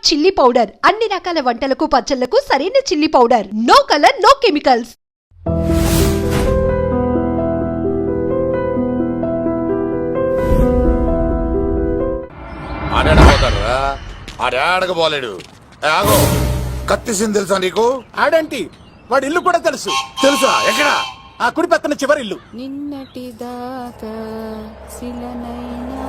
Chilli powder అన్ని రకాల వంటలకు పచ్చళ్లకు సరైన chilli powder. No colour no chemicals. ఆడకపోలేడు. ఆగో, కత్తిసింది తెలుసా నీకు? ఆడంటి వాడి ఇల్లు కూడా తెలుసు. తెలుసా? ఎక్కడ? ఆ కుడి పక్కన చివరి ఇల్లు. నిన్నటి దాకా శిలనైనా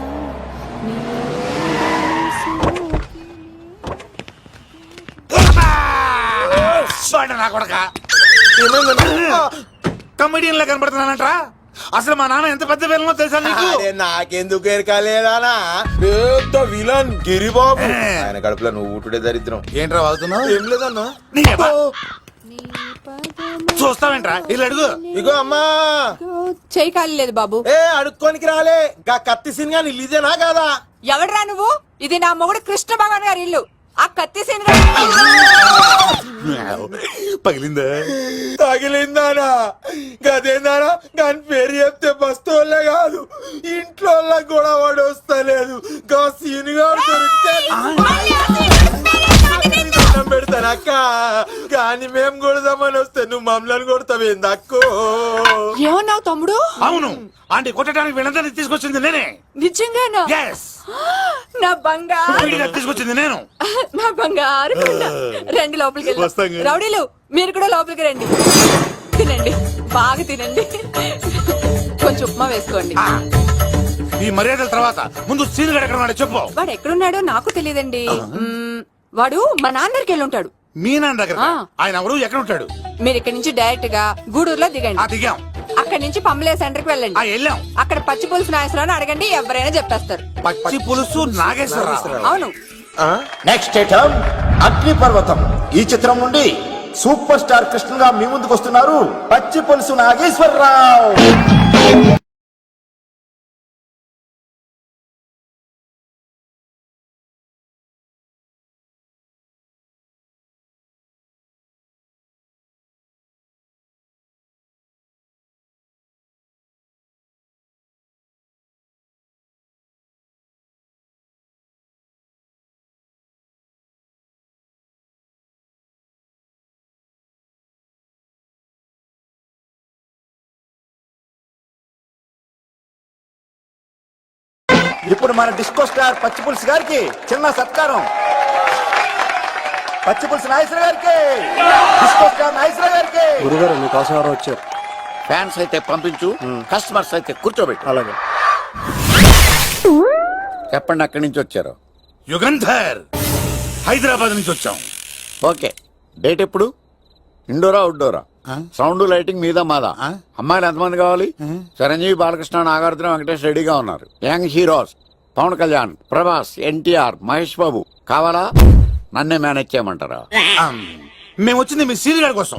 నా కొడక కమెడియన్ లా కనబడుతున్నానంట్రా. అసలు మా నాన్న ఎంత పెద్ద విలనో తెలుసా నీకు? నాకెందుకు ఎరకాలేదానా? పెద్ద విలన్ గిరిబాబు. ఆయన కడుపులో నువ్వు ఊటుడే దరిద్రం. ఏంట్రా వాగుతున్నావు? ఏం లేదన్నా. చూస్తావేంట్రా? ఇల్లు అడుగు. ఇగో అమ్మా, చేయి ఖాళీ లేదు బాబు. అడుక్కోనికి రాలే. గా కత్తి సినిమా ఇల్లిదేనా కాదా? ఎవడరా నువ్వు? ఇది నా మొగుడు కృష్ణ భగవాన్ గారి ఇల్లు. ఆ కత్తి సీన్ పగిలిందా? తగిలిందానా? గదేందానా? దాని పేరు చెప్తే బస్తోళ్ళే కాదు, ఇంట్లో కూడా వాడు వస్తలేదు. గా సీనుగా పెడతాను అక్క. కానీ మేము కొడదామని వస్తే నువ్వు మమ్మల్ని కొడతావేంది అక్కో? ఏమన్నావు తమ్ముడు? అవును, ఆంటీ కొట్టడానికి వీళ్ళందరినీ తీసుకొచ్చింది నేనే. నిజంగానా? నా బంగారు తీసుకొచ్చింది నేను. నా బంగారు రండి లోపలికి వెళ్ళి. రౌడీలు మీరు కూడా లోపలికి రండి. తినండి, బాగా తినండి. కొంచెం ఉప్మా వేసుకోండి. ఈ మర్యాదల తర్వాత ముందు సీన్ గడ ఎక్కడ చెప్పు. వాడు ఎక్కడున్నాడో నాకు తెలియదండి. వాడు మా నాన్నకి వెళ్ళి ఉంటాడు. మీ నాన్న దగ్గర? ఆయన ఎవరు? ఎక్కడ ఉంటాడు? మీరు ఇక్కడ నుంచి డైరెక్ట్ గా గూడూరులో దిగండి. దిగాం. అక్కడ నుంచి పంబలే సెంటర్ కి వెళ్ళండి. వెళ్ళాం. అక్కడ పచ్చి పులుసు నాగేశ్వరరావు అడగండి, ఎవరైనా చెప్పేస్తారు. పచ్చి పులుసు నాగేశ్వరరావు? అవును. నెక్స్ట్ ఐటమ్ అగ్ని పర్వతం. ఈ చిత్రం నుండి సూపర్ స్టార్ కృష్ణగా మీ ముందుకు వస్తున్నారు పచ్చి పులుసు నాగేశ్వరరావు. ఇప్పుడు మన డిస్కో స్టార్ పచ్చి పులుసు గారికి చిన్న సత్కారం. పచ్చి పులుసు నాగేశ్వర గారికి, డిస్కో స్టార్ నాగేశ్వర గారికి. గురుగారు మీకోసం ఎవరు వచ్చారు? ఫ్యాన్స్ అయితే పంపించు, కస్టమర్స్ అయితే కూర్చోబెట్టు. అలాగే. చెప్పండి, అక్కడి నుంచి వచ్చారు? యుగంధర్, హైదరాబాద్ నుంచి వచ్చాం. ఓకే, డేట్ ఎప్పుడు? ఇండోరా అవుట్డోరా? సౌండ్ లైటింగ్ మీద మాదా? అమ్మాయిలు ఎంతమంది కావాలి? చిరంజీవి, బాలకృష్ణ, నాగార్జున, వెంకటేష్ రెడీగా ఉన్నారు. యంగ్ హీరోస్ పవన్ కళ్యాణ్, ప్రభాస్, ఎన్టీఆర్, మహేష్ బాబు కావాలా? నన్నే మేనేజ్ చేయమంటారా? మేము వచ్చింది మీ సీన్ గడ కోసం.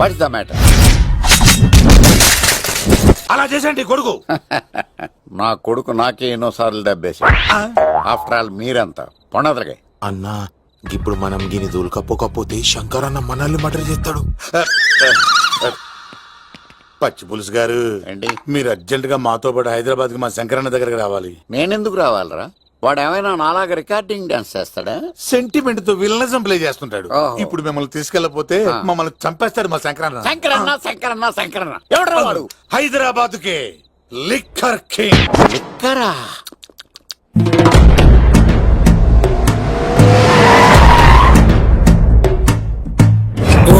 What's the matter? అలా చేసేంటి కొడుకు? నా కొడుకు నాకే ఎన్నోసార్లు దెబ్బేసి. ఆఫ్టర్ ఆల్ మీరంతా పొండదలకే. అన్నా, ఇప్పుడు మనం గిని దూలకపోతే శంకర్ అన్న మనల్ని మర్డర్ చేస్తాడు. పచ్చి పులుసు గారు, మీరు అర్జెంట్ గా మాతో పాటు హైదరాబాద్ కి మా శంకరన్న దగ్గరకు రావాలి. నేనెందుకు రావాలరా? వాడు ఏమైనా నాలాగా రికార్డింగ్ డాన్స్ చేస్తాడా? సెంటిమెంట్ తో విలనిజం ప్లే చేస్తుంటాడు. ఇప్పుడు మిమ్మల్ని తీసుకెళ్లపోతే మమ్మల్ని చంపేస్తాడు మా శంకరన్న. శంకరన్న శంకరన్న శంకరన్న ఎవడరా వాడు? హైదరాబాద్ కే లిక్కర్ కింగ్. లిక్కరా?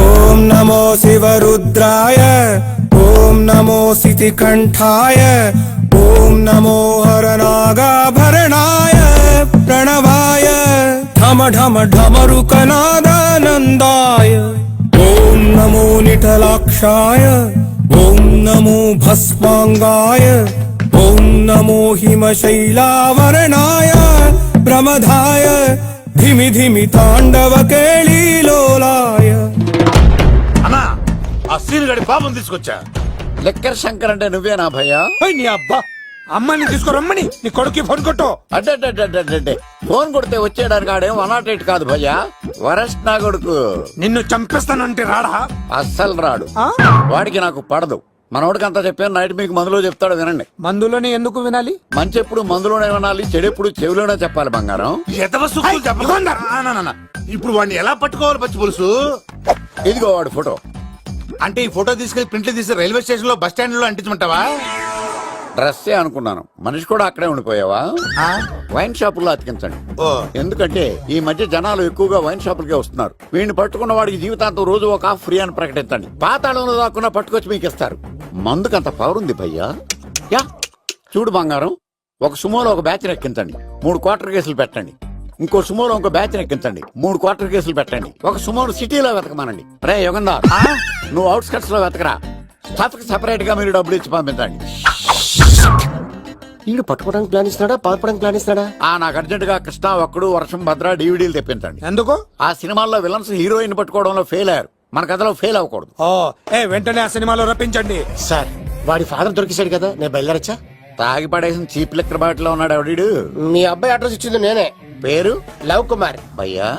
ఓం నమో శివరుద్రాయ, ఓం నమో శితికంఠాయ, ఓం నమో హరనాగాభరణాయ ప్రణవాయ ఢమ ఢమ ఢమరుకనాదానందాయ. ఓం నమో నిఠలాక్షాయ, ఓం నమో భస్మాంగాయ, ఓం నమో హిమశైలావరణాయ ప్రమదాయ ధిమి ధిమి తాండవ కేళీలోలాయ. అన్నా, ఆ సీన్ గడి పాపం తీసుకొచ్చా. లిక్కర్ శంకర్ అంటే నువ్వేనా భయ్యా? నీ అబ్బా, అమ్మాయిని తీసుకురమ్మని నీ కొడుకు ఫోన్ కొట్టు. అడ్డే ఫోన్ కొడితే వచ్చేయడానికి ఆడేం 108 కాదు భయ్యా, వరస్ట్ నా కొడుకు. నిన్ను చంపేస్తానంటే రాడా? అస్సలు రాడు. వాడికి నాకు పడదు. మనోడికి అంతా చెప్పాను, నైట్ మీకు మందులో చెప్తాడు వినండి. మందులోనే ఎందుకు వినాలి? మంచి ఎప్పుడు మందులోనే వినాలి, చెడు ఎప్పుడు చెవిలోనే చెప్పాలి బంగారం. ఎదవ సుక్కులు చెప్పకుండా. ఇప్పుడు వాడిని ఎలా పట్టుకోవాలి పచ్చి పులుసు? ఇదిగో వాడు ఫోటో. అంటే ఈ ఫోటో తీసుకెళ్లి ప్రింట్లు తీసి రైల్వే స్టేషన్ లో బస్ స్టాండ్ లో అంటించమంటావా? డ్రెస్సే అనుకున్నాను, మనిషి కూడా అక్కడే ఉండిపోయావా? వైన్ షాపుల్లో అతికించండి. ఎందుకంటే ఈ మధ్య జనాలు ఎక్కువగా వైన్ షాపులకే వస్తున్నారు. వీడిని పట్టుకున్న వాడికి జీవితాంతం రోజు ఒక ఆఫ్ ఫ్రీ అని ప్రకటించండి. పాతాళంలో దాక్కున్నా పట్టుకొచ్చి మీకు ఇస్తారు. మందుకంత పవర్ ఉంది భయ్యా. యా చూడు బంగారం, ఒక సుమోలో ఒక బ్యాచ్ ఎక్కించండి, 3 క్వార్టర్ కేసులు పెట్టండి. ఇంకో సుమోలో ఇంకో బ్యాచ్ ఎక్కించండి, 3 క్వార్టర్ కేసులు పెట్టండి. ఒక సుమోను సిటీలో వెతకమానండి. రే యుగంధర్, నువ్వు అవుట్స్కట్స్ లో వెతకరా. స్టాఫ్కి సెపరేట్ గా మీరు డబ్బులు ఇచ్చి పంపించండి. వీడు పట్టుకోవడానికి ప్లాన్ ఇస్తున్నాడా, పాల్పడానికి ప్లాన్ ఇస్తున్నాడా? నాకు అర్జెంట్ గా కృష్ణ, ఒక్కడు, వర్షం, భద్ర డివిడీలు తెప్పించండి. ఎందుకు? ఆ సినిమాల్లో విలన్స్ హీరోయిన్ పట్టుకోవడంలో ఫెయిల్ అయ్యారు, మన కథలో ఫెయిల్ అవ్వకూడదు. వెంటనే ఆ సినిమాలో రప్పించండి. సార్ వాడి ఫాదర్ దొరికేశాడు కదా, నేను బయలుదేరచ్చా? తాగి పడేసిన చీప్ లెక్కర్ బాటిలో ఉన్నాడు ఎవడీడు. మీ అబ్బాయి అడ్రస్ ఇచ్చింది నేనే. పేరు లవ్ కుమార్. భయ్యా?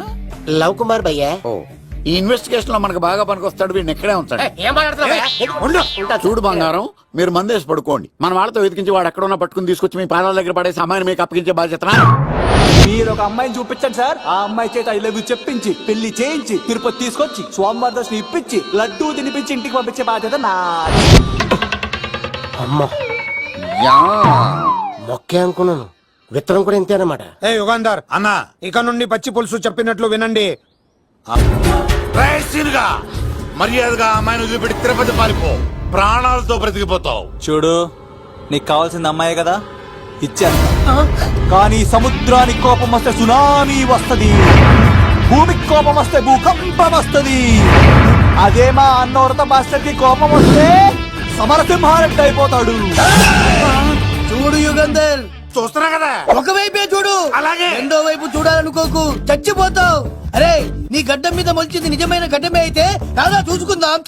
లవ్ కుమార్ భయ్యా. ఓ, ఈ ఇన్వెస్టిగేషన్ లో మనకు బాగా పనికొస్తాడు, వీడిని ఎక్కడే ఉంచండి. ఏం మాట్లాడుతున్నా? చూడు బంగారం, మీరు మందేసి పడుకోండి. మన వాళ్ళతో వెతికించి వాడు ఎక్కడ ఉన్నా పట్టుకుని తీసుకొచ్చి మీ పాదాల దగ్గర పడేసి అమ్మాయిని మీకు అప్పగించే బాధ్యత. మీరు ఒక అమ్మాయిని చూపించండి సార్. ఆ అమ్మాయి చేత ఐ లవ్ యూ చెప్పించి పెళ్లి చేయించి తిరుపతి తీసుకొచ్చి స్వామివారి దర్శనం ఇప్పించి లడ్డూ తినిపించి ఇంటికి పంపించే బాధ్యత నాది. అమ్మా యా, మొక్కే అనుకున్నాను, విత్తనం కూడా ఇంతే అన్నమాట. యుగాంధర్ అన్నా, ఇక నుండి పచ్చి పులుసు చెప్పినట్లు వినండి. గా మర్యాదగా అమ్మాయిని వదిలిపెట్టి తిరుపతి పారిపో, ప్రాణాలతో బ్రతికిపోతావు. చూడు, నీకు కావాల్సింది అమ్మాయి కదా, ఇచ్చాను. కానీ సముద్రానికి కోపం వస్తే సునామీ వస్తది, భూమికి కోపం వస్తే భూకంపం వస్తది. అదే మా అన్నవరత మాస్టర్ కి కోపం వస్తే సమరసింహారెడ్డి అయిపోతాడు. చూడు యుగంధర్, చూస్తున్నా కదా, ఒకవైపే చూడు, అలాగే రెండో వైపు చూడాలనుకోకు, చచ్చిపోతావు. అరే, నీ గడ్డం మీద మొలిచింది నిజమైన గడ్డమే అయితే రాదా చూసుకుందాం.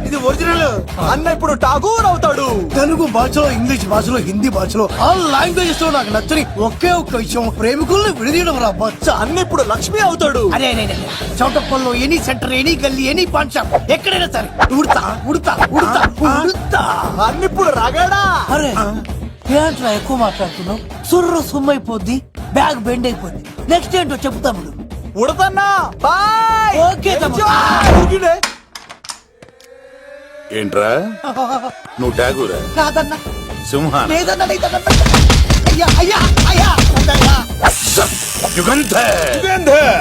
ఇది ఒరిజినల్. అన్న ఇప్పుడు ఠాగూర్ అవుతాడు. తెలుగు భాషలో, ఇంగ్లీష్ భాషలో, హిందీ భాషలో ఆల్ లాంగ్వేజెస్ లో నాకు నచ్చని ఒకే ఒక్క విషయం, ప్రేమికుల్ని విడదీయడం రా బచ్చ. అన్న ఇప్పుడు లక్ష్మి అవుతాడు. అరే చౌటప్పల్లో ఎనీ సెంటర్, ఎనీ గల్లీ, ఎనీ పాన్ షాప్, ఎక్కడైనా సరే ఉడతా ఉడతా ఉడతా ఉడతా. అన్న ఇప్పుడు రగడా. అరే ఏంట్రా ఎక్కువ మాట్లాడుతున్నావు? సుర్రు సుమ్మైపోద్ది, బ్యాగ్ బెండ్ అయిపోద్ది. నెక్స్ట్ ఏంటో చెప్తాము. ఉడతన్నా బాయ్. ఓకే తమ్ముడు. ఏంట్రా నువ్వు ఠాగూరా? కాదన్నా, సింహ లేదన్నా, లేదన్నా. అయ్యా అయ్యా అయ్యా అయ్యా. యుగంధర్.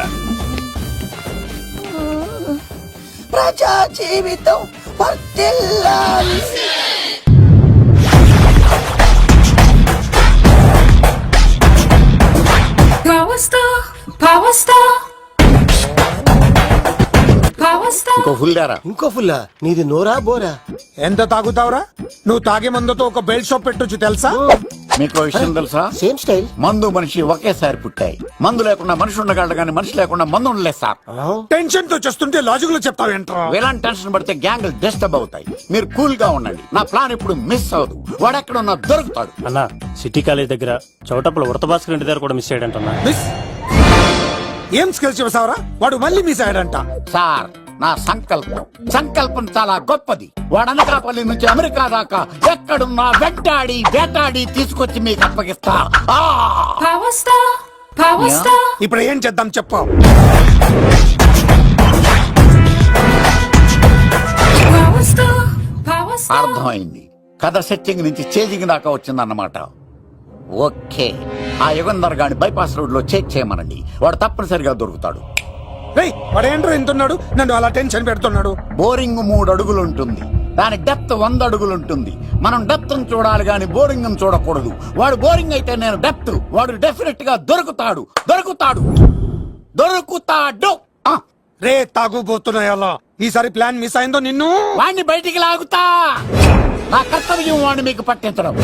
ప్రజా జీవితం వర్ధిల్లాలి. ఇంకో ఫుల్ దారా. ఇంకో ఫుల్లా? నీది నోరా బోరా? ఎంత తాగుతావురా? నువ్వు తాగే మందుతో ఒక బెల్ట్ షాప్ పెట్టొచ్చు తెలుసా? మీకు విషయం తెలుసా? Same style. మందు మనిషి ఒకేసారి పుట్టాయి. మందు లేకుండా మనిషి ఉండగలడు కానీ మనిషి లేకుండా మందు ఉండలేదు సార్. టెన్షన్ తో చేస్తుంటే లాజిక్ లో చెప్తావేంట్రా? ఎలాంటి టెన్షన్ పడితే గ్యాంగ్లు డిస్టర్బ్ అవుతాయి. మీరు కూల్ గా ఉండండి, నా ప్లాన్ ఇప్పుడు మిస్ అవ్వదు. వాడెక్కడ ఉన్నా దొరుకుతాడు. అన్నా, సిటీ కాలేజ్ దగ్గర చౌటప్పుల వృత భాస్కర్ ఇంటి దగ్గర కూడా మిస్ అయ్యాడంటన్నా. మిస్ ఏం స్కిల్స్ చేసావరా? వాడు మళ్ళీ మిస్ అయ్యాడంట. సార్, నా సంకల్పం చాలా గొప్పది. వాడు అనకాపల్లి నుంచి అమెరికా దాకా ఎక్కడున్నా వెంటాడి వేటాడి తీసుకొచ్చి మీకు అప్పగిస్తా. ఇప్పుడు ఏం చేద్దాం చెప్పు. అర్థమైంది. కథ సెట్టింగ్ నుంచి చేజింగ్ దాకా వచ్చిందన్నమాట. ఓకే, ఆ యుగంధర్ గాని బైపాస్ రోడ్ లో చెక్ చేయమనండి, వాడు తప్పనిసరిగా దొరుకుతాడు. వాడేంట్రో ఎంతున్నాడు, నన్ను అలా టెన్షన్ పెడుతున్నాడు. బోరింగ్ 3 అడుగులు ఉంటుంది, దాని డెప్త్ 100 అడుగులు ఉంటుంది. మనం డెప్త్ చూడాలి గాని బోరింగ్ చూడకూడదు. వాడు బోరింగ్ అయితే నేను డెప్త్. వాడు డెఫినెట్ గా దొరుకుతాడు. రే తాగుబోతున్నాయా, ఈసారి ప్లాన్ మిస్ అయిందో నిన్ను వాడిని బయటికి లాగుతా. నా కర్తవ్యం వాడిని మీకు పట్టించడం.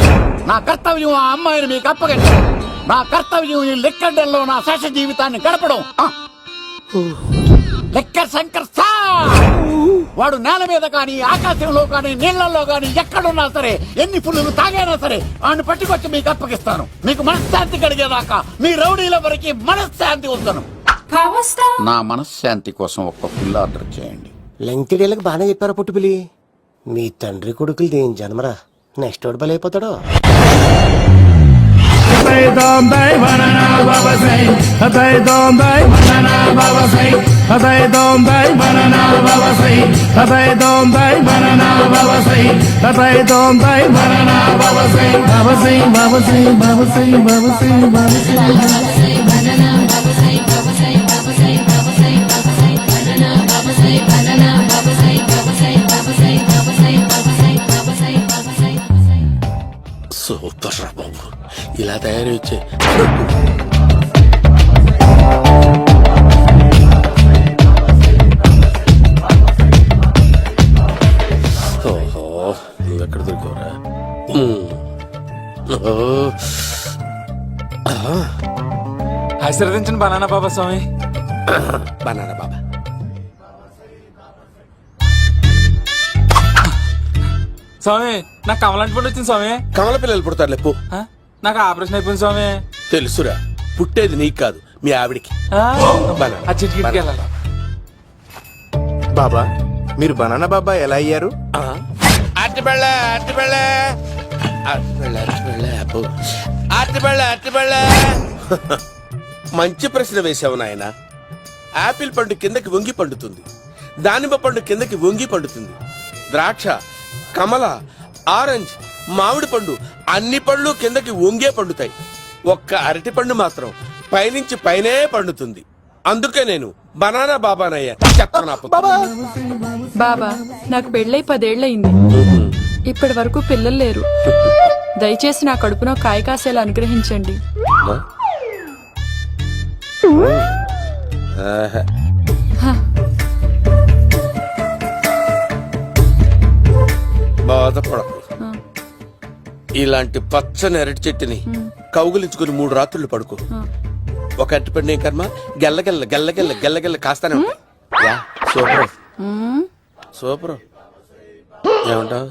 నా కర్తవ్యం ఆ అమ్మాయిని మీకు అప్పగించడం. నా కర్తవ్యం ఈ లెక్కడల్లో నా శేష జీవితాన్ని గడపడం. లెక్కర్ శంకర్ సార్, వాడు నేల మీద కానీ ఆకాశంలో కానీ నీళ్లలో కానీ ఎక్కడున్నా సరే, ఎన్ని ఫుల్లు తాగైనా సరే వాడిని పట్టుకొచ్చి మీకు అప్పగిస్తాను. మీకు మనశ్శాంతి కలిగేదాకా మీ రౌడీల వరకు మనశ్శాంతి వస్తాను. నా మనశ్శాంతి కోసం ఒక్క ఫుల్ ఆర్డర్ చేయండి. లెంగ్త్ డేలకు బాగానే చెప్పారా పుట్టుపిలి? మీ తండ్రి కొడుకులు దేని జన్మరా నెక్స్ట్ వాడు బలైపోతాడో. సూపర్ రా బాబు, ఇలా తయారు వచ్చే ఓహో, నువ్వెక్కడ దొరికావురా? ఆశీర్వదించండి బనానా బాబా స్వామి. బనానా బాబా. స్వామి నాకు కమలాంటి పండు వచ్చింది స్వామి. కమల పిల్లలు పుడతారు లేపు. ఆ? నాకు ఆపరేషన్ అయిపోయింది స్వామి. తెలుసురా, పుట్టేది నీకు కాదు మీ ఆవిడికి. ఆ? బనానా. ఆ చిటికిటికి వెళ్ళాలి. బాబా మీరు బనానా బాబా ఎలా అయ్యారు? మంచి ప్రశ్న వేశావు నాయన. ఆపిల్ పండు కిందకి వంగి పండుతుంది, దానిమ్మ పండు కిందకి వంగి పండుతుంది, ద్రాక్ష, కమల, ఆరెంజ్, మామిడి పండు అన్ని పళ్ళు కిందకి వంగే పండుతాయి. ఒక్క అరటి పండు మాత్రం పైనుంచి పైనే పండుతుంది. అందుకే నేను బనానా బాబానయ్యా. బాబా నాకు పెళ్ళై 10 ఏళ్లయింది. ఇప్పటి వరకు పిల్లలు లేరు. దయచేసి నా కడుపునో కాయ కాసేలా అనుగ్రహించండి. బాధపడకు. ఇలాంటి పచ్చని అరటి చెట్టుని కౌగులించుకుని 3 రాత్రులు పడుకో. ఒక అరటి పండు ఏం కర్మ, గెల్లగెల్ల గెల్లగెల్ల గెల్లగెల్ల కాస్తానే ఉంటాయి. Yeah, super super. ఏమంటావు?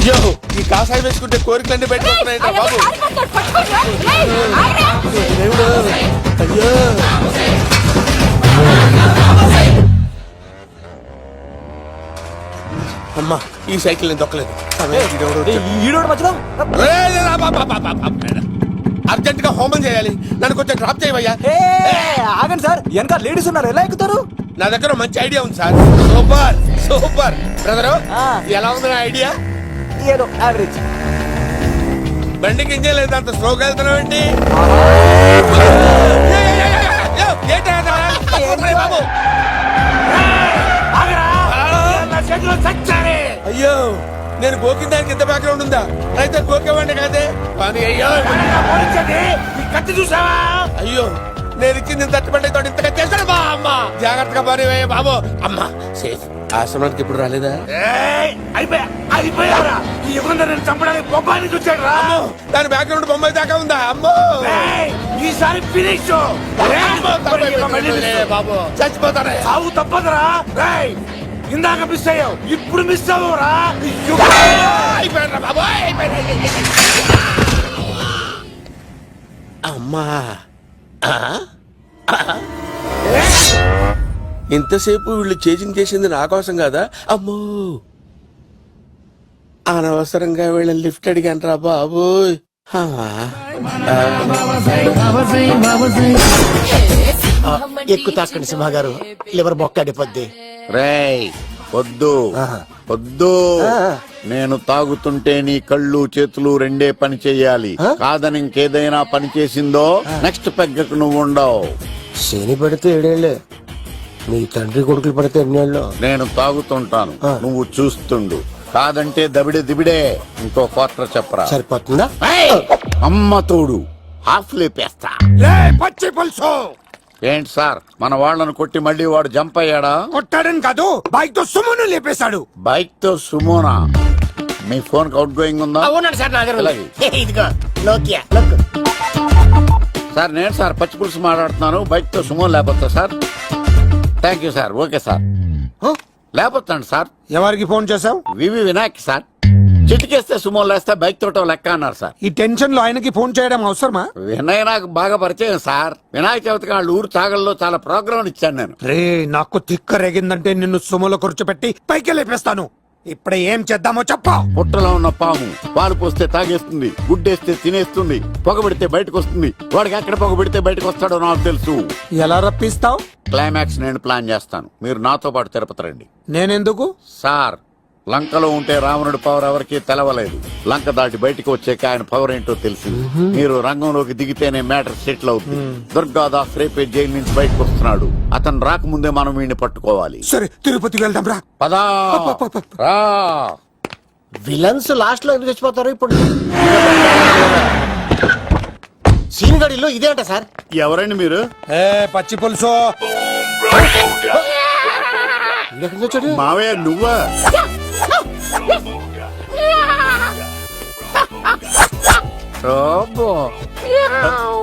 యో, ఈ కాసాయి వేసుకుంటే కోరికలన్నీ బయటకు వస్తున్నాయంట బాబు. దేవుడు, అయ్యో. అమ్మా, ఈ సైకిల్ నేను దొక్కలేదు. అర్జెంట్ గా హోమం చేయాలి, నన్ను కొంచెం డ్రాప్ చేయవయ్యా. ఆగండి సార్, వెనక లేడీస్ ఉన్నారు, ఎలా ఎక్కుతారు? నా దగ్గర మంచి ఐడియా ఉంది సార్. Super super. బ్రదరు, ఎలా ఉంది నా ఐడియా? ఏదో యావరేజ్. బండికి ఇంజన్ లేదు, అంత స్లోగా వెళ్తున్నావు ఏంటి? బాబు అయ్యో, నేను గోకిన దానికి ఇంత బ్యాక్గ్రౌండ్ ఉందా? అయితే గోకేవాడిని కాదే. అయ్యో కత్తి చూసావా? అయ్యో, నేను ఇచ్చింది తట్టుబడి తోటి ఇంతగా చేశాడు బా అమ్మ. జాగ్రత్తగా పని బాబు. అమ్మా సేఫ్. ఆశ్రమానికి ఇప్పుడు రాలేదా? దాని బ్యాక్గ్రౌండ్ బొమ్మాయి దాకా ఉందా? అమ్మో, ఈసారి ఫినిష్ బాబు. చచ్చిపోతారా? సాగు తప్పదురా. ఇందాక మిస్ అయ్యావు, ఇప్పుడు మిస్ అవ్వరా? అమ్మా, ఇంతసేపు వీళ్ళు చేజింగ్ చేసింది నా కోసం కాదా? అమ్మో, అనవసరంగా వీళ్ళని లిఫ్ట్ అడిగాను రా బాబు. ఎక్కువ తాకండి సింహ గారు, లివర్ బొక్కడిపోద్ది. రేయ్ వద్దు వద్దు, నేను తాగుతుంటే నీ కళ్ళు చేతులు రెండే పని చెయ్యాలి. కాదని ఇంకేదైనా పని చేసిందో నెక్స్ట్ పెగ్గకు నువ్వు ఉండవు. శని పడితే 7 ఏళ్ళే, మీ తండ్రి కొడుకులు పడితే 8 ఏళ్ళు. నేను తాగుతుంటాను, నువ్వు చూస్తుండు. కాదంటే దబిడే దిబిడే. ఇంకో క్వార్టర్ చెప్పరా? సరిపోతుందా? అమ్మ తోడు, హాఫ్ లేపేస్తా. పచ్చి పులుసు. ఏంటి సార్, మన వాళ్ళను కొట్టి మళ్ళీ వాడు జంప్ అయ్యాడా? కొట్టాడని కాదు, బైక్ తో సుమ్మును లేపేశాడు. బైక్ తో సుమోనా? మీ ఫోన్ అవుట్ గోయింగ్ ఉందా? అవునండి సార్, నా దగ్గర అలాగే. ఇదిగో నోకియా. సార్ నేను సార్ పచ్చి పులుసు మాట్లాడుతున్నాను. బైక్ తో సుమో లేకపోతా sir? Thank you sir. Okay sir, లేకపోతాను సార్. ఎవరికి ఫోన్ చేసావు? V V Vinayak sir. చిటికేస్తే సుమో లేస్తే బైక్ తోటం లెక్క అన్నారు సార్. ఈ టెన్షన్ లో ఆయనకి ఫోన్ చేయడం అవసరమా? వినయ్ నాకు బాగా పరిచయం సార్. వినాయక చవితికి వాళ్ళ ఊరు చాగల్లో చాలా ప్రోగ్రాంలు ఇచ్చాను నేను. రే నాకు తిక్క రేగిందంటే నిన్ను సుమలో కూర్చోపెట్టి పైకి లేపేస్తాను. ఇప్పుడే ఏం చేద్దామో చెప్పా. పుట్టలో ఉన్న పాము పాలు పోస్తే తాగేస్తుంది, గుడ్డేస్తే తినేస్తుంది, పొగబెడితే బయటకు వస్తుంది. వాడికి ఎక్కడ పొగబెడితే బయటకు వస్తాడో నాకు తెలుసు. ఎలా రప్పిస్తావు? క్లైమాక్స్ నేను ప్లాన్ చేస్తాను, మీరు నాతో పాటు తిరుపతి రండి. నేనెందుకు? సార్, లంకలో ఉంటే రావణుడి పవర్ ఎవరికి తెలవలేదు. లంక దాటి బయటకు వచ్చాక ఆయన పవర్ ఏంటో తెలిసింది. మీరు రంగంలోకి దిగితేనే మ్యాటర్ సెటిల్ అవుతుంది. దుర్గాదాస్ రేపే జైలు నుంచి బయటకు వస్తున్నాడు. అతను రాకముందే మనం వీడిని పట్టుకోవాలి. సరే తిరుపతికి వెళ్దాం రా. పదా రా. విలన్స్ లాస్ట్ లో ఎందుకు చచ్చిపోతారు? ఇప్పుడు సీన్ గడిలో ఇదే అంట సార్. ఎవరండి మీరు? ఏ పచ్చి పులుసు మావయ్య నువ్వా?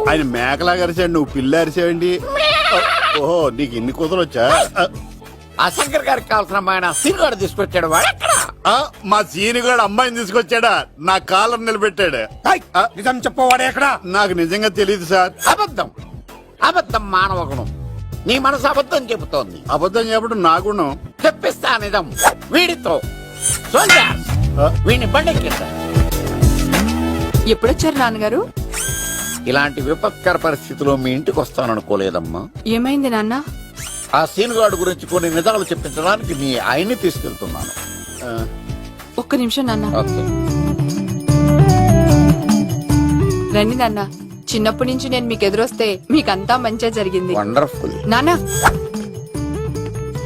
ఆయన మేకలాగా అరిచాడు, నువ్వు పిల్ల అరిచావండి. ఓహో, నీకు ఇన్ని కూతురు వచ్చా? ఆ శంకర్ గారికి కావాల్సిన అమ్మాయి సీనుగాడు తీసుకొచ్చాడు. వాడెక్కడ? మా సీనుగాడు అమ్మాయిని తీసుకొచ్చాడా? నా కాలర్ నిలబెట్టాడు. నిజం చెప్పవాడే ఎక్కడ? నాకు నిజంగా తెలియదు సార్. అబద్ధం, అబద్ధం మానవ గుణం. నీ మనసు అబద్ధం చెబుతోంది. అబద్ధం చెప్పడం నా గుణం. తెప్పిస్తా నిజం వీడితో. సోల్జర్స్, వీడిని బండెక్కిస్తా. ఎప్పుడొచ్చారు నాన్నగారు? ఇలాంటి విపత్కర పరిస్థితిలో మీ ఇంటికి వస్తాననుకోలేదమ్మా. ఏమైంది నాన్న? ఆ సీనుగాడు గురించి కొన్ని నిజాలు చెప్పించడానికి మీ ఆయన్ని తీసుకెళ్తున్నాను. ఒక్క నిమిషం నాన్న. ఓకే. రండి నాన్న. చిన్నప్పటి నుంచి నేను మీకు ఎదురొస్తే మీకంతా మంచిగా జరిగింది. వండర్ఫుల్. నాన్న,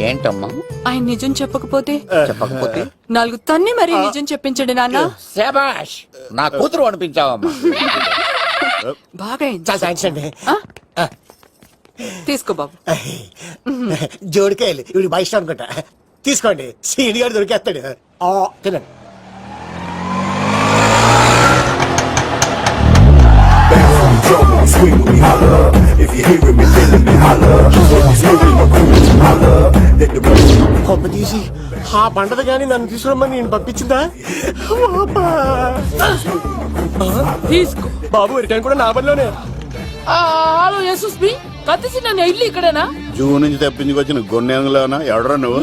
ఏంటమ్మా? ఆయన నిజం చెప్పకపోతే చెప్పకపోతే 4 తన్ని మరీ నిజం చెప్పించండి నాన్న. శభాష్, నా కూతురు అనిపించావమ్మా. బాగా అయింది. చాలా థ్యాంక్స్ అండి. తీసుకో బాబు. జోడికాయలు ఇవి బాగా ఇష్టం అనుకుంటా. తీసుకోండి, సీని గారు దొరికేస్తాడు. తినండి. కొమ్మ తీసి ఆ పంటది కానీ నన్ను తీసుకురమ్మని నేను పంపించిందా? తీసుకో బాబు రిటర్న్ కూడా నా పనిలోనే. హలో యశస్వి, కత్తిసి నన్ను ఇల్లు ఇక్కడేనా? జూ నుంచి తప్పించుకొచ్చిన గొన్నెంగులోనా? ఎవడరా నువ్వు?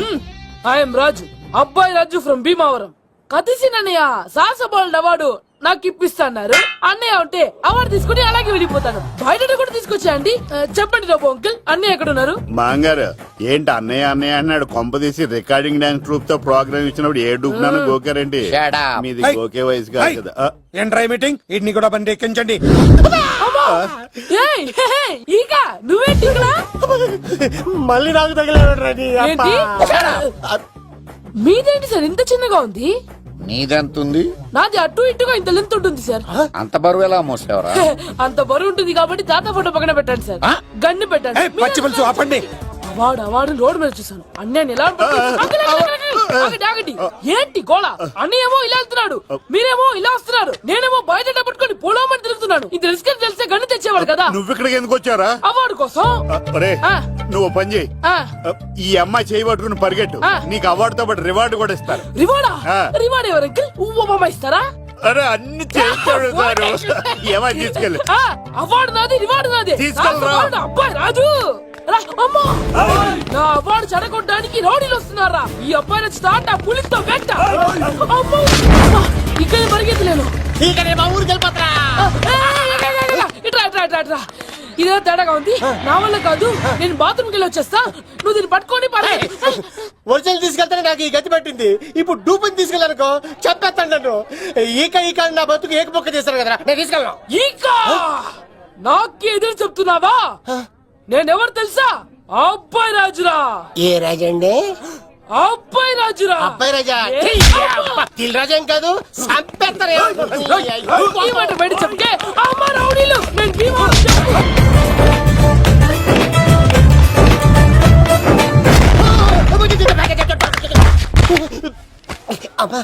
ఐఎమ్ రాజు, అబ్బాయి రాజు ఫ్రమ్ భీమావరం. కత్తిసి నన్నయ్య సాహసబాలుడు అవార్డు నాకు ఇప్పిస్తాన్నారు. అన్నయ్య ఉంటే అవార్డు తీసుకుని అలాగే వెళ్ళిపోతాను. బయట కూడా తీసుకొచ్చాయండి. చెప్పండి రాబు అంకుల్, అన్నయ్య ఎక్కడ ఉన్నారు? మాంగారు ఏంటి అన్నయ్య అన్నయ్య అన్నాడు? కొంప తీసి రికార్డింగ్ డాన్స్ ట్రూప్ తో ప్రోగ్రామ్ ఇచ్చినప్పుడు ఏ డూబ్నాను గోకారండి? మీది గోకే వయసు కాదు కదా. ఏంట్రై మీటింగ్? వీటిని కూడా బండి ఎక్కించండి. ఈక నువ్వేంటి ఇక్కడ? మళ్ళీ నాకు తగిలాడు. మీదేంటి సార్ ఇంత చిన్నగా ఉంది? నీదెంతుంది? నాది అటు ఇటుగా ఇంత లెంత్ ఉంటుంది సార్. అంత బరువు ఎలా మోసేవరా? అంత బరువు ఉంటుంది కాబట్టి తాత ఫోటో పక్కన పెట్టండి సార్. గన్ను పెట్టండి. పచ్చి పులుసు ఆపండి. అవార్డు రోడ్డు మీద చూసాను. అన్నయ్య ఎలా ఆగండి. ఏంటి గోళ? అన్నయ్యేమో ఇలా వెళ్తున్నాడు, మీరేమో ఇలా వస్తున్నారు, నేనేమో బయట పట్టుకొని పొలమని తిరుగుతున్నాను. ఇది రిస్క్ అని తెలిస్తే గన్ను తెచ్చేవాడు కదా. నువ్వు ఇక్కడికి ఎందుకు వచ్చారా? అవార్డు కోసం. నువ్వు పని చేయి, ఈ అమ్మాయి చేయి పట్టుకుని పరిగెట్టు. నీకు అవార్డుతో పాటు రివార్డు కూడా ఇస్తారు. రివార్డా? రివార్డ్ ఎవరు అంకిల్? ఉవ్వమ్మ ఇస్తారా? అరే అన్ని చేస్తాడు ఏమని తీసుకెళ్ళి. అవార్డు నాది, రివార్డు నాది. తీసుకెళ్ళరా. అబ్బాయి రాజు నా అవార్డు చెడగొట్టడానికి రౌడీలు వస్తున్నారా? ఈ అబ్బాయి స్టార్ట్ ఆ పులితో వెంట. ఇక్కడ పరిగెత్తలేను. ఇదే తేడాగా ఉంది. నా వల్ల కాదు, నేను బాత్రూమ్కి వెళ్ళి వచ్చేస్తా. నువ్వు దీన్ని పట్టుకొని ఒరిజినల్ తీసుకెళ్తానే నాకు ఈ గతి పట్టింది. ఇప్పుడు డూపుని తీసుకెళ్ళానుకో చెప్పేస్తాను నన్ను. ఈక నా బతుకు ఏకపొక్క చేశారు కదా, నేను తీసుకెళ్ళను. ఈక నాకే ఎదురు చెప్తున్నావా? నేనెవరు తెలుసా? అబ్బాయి రాజురా. ఏ రాజండి? అబ్బాయి రాజురా. అబ్బాయి రాజా? తిల్ రాజా ఏం కాదు, సంపేస్తారు. ఈ మాట బయట చెప్తే అమ్మ రౌడీలు నేను భీమా. అమ్మా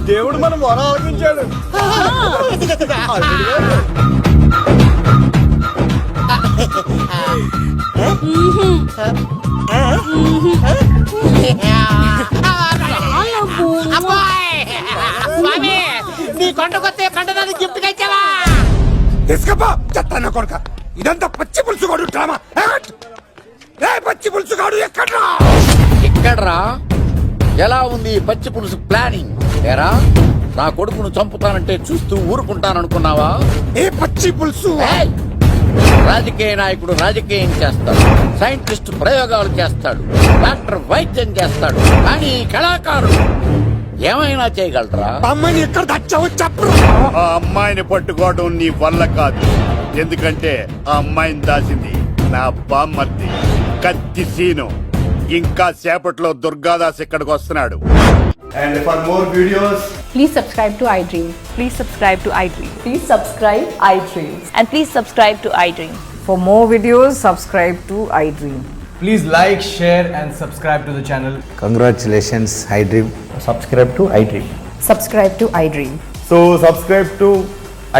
దేవుడు మనం మొర ఆలోచించాడు. స్వామి నీ కొండకొస్తే కంటదాన్ని గిఫ్ట్ గా ఇచ్చావా? తీసుకపో చెత్తాన్న కొడుక. ఇదంతా పచ్చి పులుసుగాడు డ్రామా. రే పచ్చి పులుసుగాడు ఎక్కడ్రా? ఎక్కడ్రా? ఎలా ఉంది ఈ పచ్చి పులుసు ప్లానింగ్? ఏరా నా కొడుకును చంపుతానంటే చూస్తూ ఊరుకుంటాననుకున్నావా? ఏ పచ్చి పులుసు? ఏయ్! రాజకీయ నాయకుడు రాజకీయం చేస్తాడు, సైంటిస్ట్ ప్రయోగాలు చేస్తాడు, డాక్టర్ వైద్యం చేస్తాడు, కానీ ఈ కళాకారుడు ఏమైనా చేయగలరా? అమ్మాయిని ఎక్కడ తెచ్చావో చెప్పు. ఆ అమ్మాయిని పట్టుకోవడం నీ వల్ల కాదు, ఎందుకంటే ఆ అమ్మాయిని దాసింది నా బామ్మర్ది కత్తి సీను. ఇంకా సేపట్లో దుర్గాదాస్ ఇక్కడికి వస్తున్నాడు. And for more videos, Please subscribe to iDream. Please subscribe to iDream. Please subscribe iDream. And please subscribe to iDream. For more videos, subscribe to iDream. please like, share and subscribe to the channel. Congratulations iDream. Subscribe to iDream. Subscribe to iDream. So subscribe to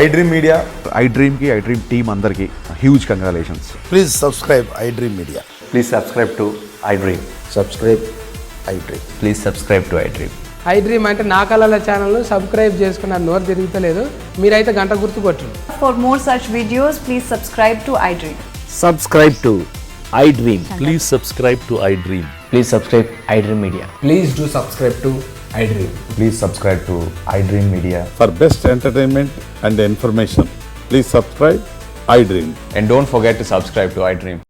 iDream Media. iDream కి iDream team అందరికి huge congratulations. Please subscribe iDream media. Please subscribe to iDream. Subscribe iDream. Please subscribe to iDream. iDream అంటే నా కళల channel subscribe చేసుకున్న నోరు తిరుగుతలేదు. మీరైతే గంట గుర్తు కొట్టండి. For more such videos, please subscribe to iDream. Subscribe to iDream. Please subscribe to iDream. Please subscribe iDream Media. Please do subscribe to iDream. Please subscribe to iDream Media. For best entertainment and information, please subscribe iDream. And don't forget to subscribe to iDream.